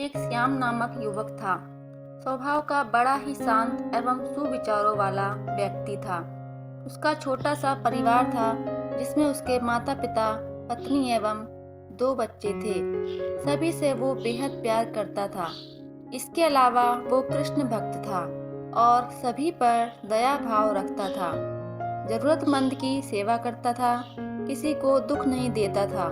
एक श्याम नामक युवक था। स्वभाव का बड़ा ही शांत एवं सुविचारों वाला व्यक्ति था। उसका छोटा सा परिवार था जिसमें उसके माता पिता, पत्नी एवं 2 बच्चे थे। सभी से वो बेहद प्यार करता था। इसके अलावा वो कृष्ण भक्त था और सभी पर दया भाव रखता था। जरूरतमंद की सेवा करता था, किसी को दुख नहीं देता था।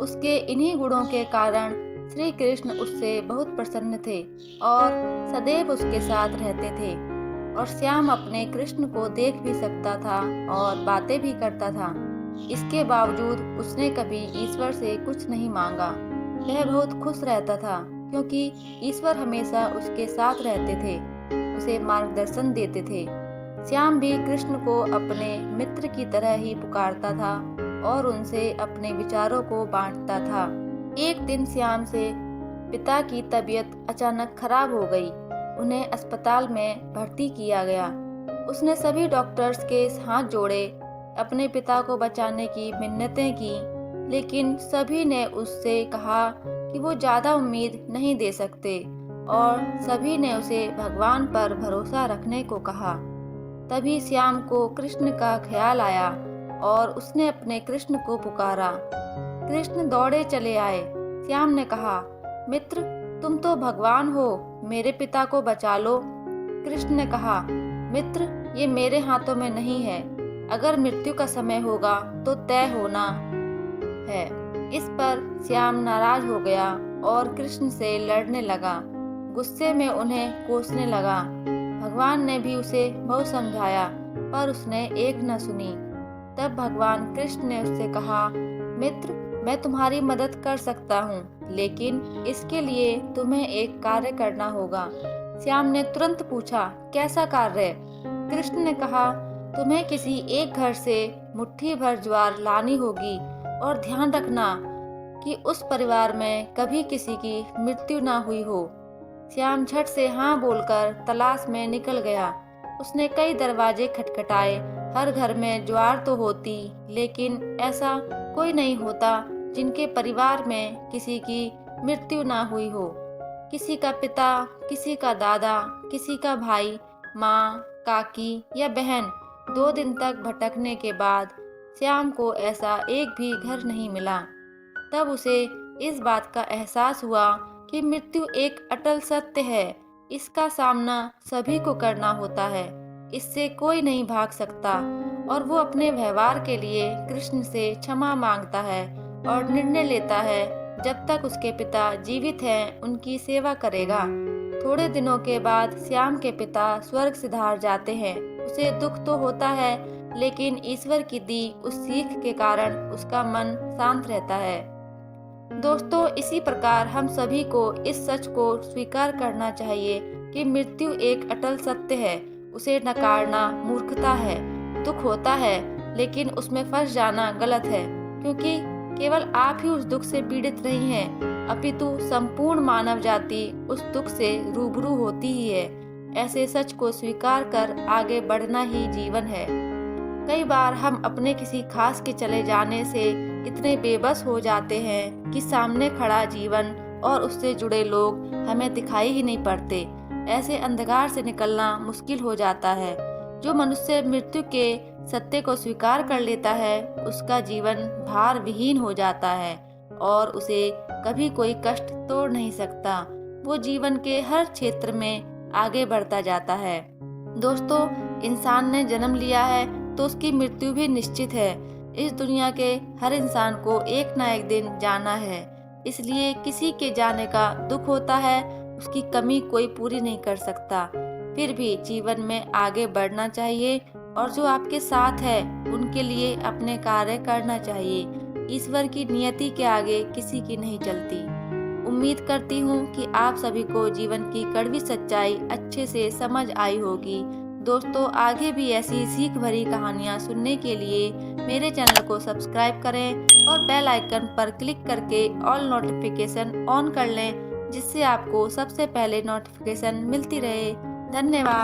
उसके इन्हीं गुणों के कारण श्री कृष्ण उससे बहुत प्रसन्न थे और सदैव उसके साथ रहते थे। और श्याम अपने कृष्ण को देख भी सकता था और बातें भी करता था। इसके बावजूद उसने कभी ईश्वर से कुछ नहीं मांगा। वह बहुत खुश रहता था क्योंकि ईश्वर हमेशा उसके साथ रहते थे, उसे मार्गदर्शन देते थे। श्याम भी कृष्ण को अपने मित्र की तरह ही पुकारता था और उनसे अपने विचारों को बांटता था। एक दिन श्याम से पिता की तबीयत अचानक खराब हो गई। उन्हें अस्पताल में भर्ती किया गया। उसने सभी डॉक्टर्स के हाथ जोड़े, अपने पिता को बचाने की मिन्नतें की, लेकिन सभी ने उससे कहा कि वो ज़्यादा उम्मीद नहीं दे सकते और सभी ने उसे भगवान पर भरोसा रखने को कहा। तभी श्याम को कृष्ण का ख्याल आया और उसने अपने कृष्ण को पुकारा। कृष्ण दौड़े चले आए। श्याम ने कहा, मित्र, तुम तो भगवान हो, मेरे पिता को बचा लो। कृष्ण ने कहा, मित्र, ये मेरे हाथों में नहीं है। अगर मृत्यु का समय होगा तो तय होना है। इस पर श्याम नाराज हो गया और कृष्ण से लड़ने लगा। गुस्से में उन्हें कोसने लगा। भगवान ने भी उसे बहुत समझाया पर उसने एक न सुनी। तब भगवान कृष्ण ने उससे कहा, मित्र, मैं तुम्हारी मदद कर सकता हूँ, लेकिन इसके लिए तुम्हें एक कार्य करना होगा। श्याम ने तुरंत पूछा, कैसा कार्य? कृष्ण ने कहा, तुम्हें किसी एक घर से मुट्ठी भर ज्वार लानी होगी और ध्यान रखना कि उस परिवार में कभी किसी की मृत्यु ना हुई हो। श्याम झट से हाँ बोलकर तलाश में निकल गया। उसने कई दरवाजे खटखटाए। हर घर में ज्वार तो होती, लेकिन ऐसा कोई नहीं होता जिनके परिवार में किसी की मृत्यु ना हुई हो। किसी का पिता, किसी का दादा, किसी का भाई, माँ, काकी या बहन। 2 दिन तक भटकने के बाद श्याम को ऐसा एक भी घर नहीं मिला। तब उसे इस बात का एहसास हुआ कि मृत्यु एक अटल सत्य है। इसका सामना सभी को करना होता है। इससे कोई नहीं भाग सकता। और वो अपने व्यवहार के लिए कृष्ण से क्षमा मांगता है और निर्णय लेता है जब तक उसके पिता जीवित हैं उनकी सेवा करेगा। थोड़े दिनों के बाद श्याम के पिता स्वर्ग सिधार जाते हैं। उसे दुख तो होता है, लेकिन ईश्वर की दी उस सीख के कारण उसका मन शांत रहता है। दोस्तों, इसी प्रकार हम सभी को इस सच को स्वीकार करना चाहिए कि मृत्यु एक अटल सत्य है। उसे नकारना मूर्खता है। दुख होता है, लेकिन उसमें फंस जाना गलत है, क्योंकि केवल आप ही उस दुख से पीड़ित नहीं हैं, अपितु संपूर्ण मानव जाति उस दुख से रूबरू होती ही है। ऐसे सच को स्वीकार कर आगे बढ़ना ही जीवन है। कई बार हम अपने किसी खास के चले जाने से इतने बेबस हो जाते हैं कि सामने खड़ा जीवन और उससे जुड़े लोग हमें दिखाई ही नहीं पड़ते। ऐसे अंधकार से निकलना मुश्किल हो जाता है। जो मनुष्य मृत्यु के सत्य को स्वीकार कर लेता है, उसका जीवन भार विहीन हो जाता है और उसे कभी कोई कष्ट तोड़ नहीं सकता। वो जीवन के हर क्षेत्र में आगे बढ़ता जाता है। दोस्तों, इंसान ने जन्म लिया है तो उसकी मृत्यु भी निश्चित है। इस दुनिया के हर इंसान को एक ना एक दिन जाना है। इसलिए किसी के जाने का दुख होता है, उसकी कमी कोई पूरी नहीं कर सकता। फिर भी जीवन में आगे बढ़ना चाहिए और जो आपके साथ है उनके लिए अपने कार्य करना चाहिए। ईश्वर की नियति के आगे किसी की नहीं चलती। उम्मीद करती हूँ कि आप सभी को जीवन की कड़वी सच्चाई अच्छे से समझ आई होगी। दोस्तों, आगे भी ऐसी सीख भरी कहानियाँ सुनने के लिए मेरे चैनल को सब्सक्राइब करें और बेल आइकन पर क्लिक करके ऑल नोटिफिकेशन ऑन कर लें, जिससे आपको सबसे पहले नोटिफिकेशन मिलती रहे। धन्यवाद।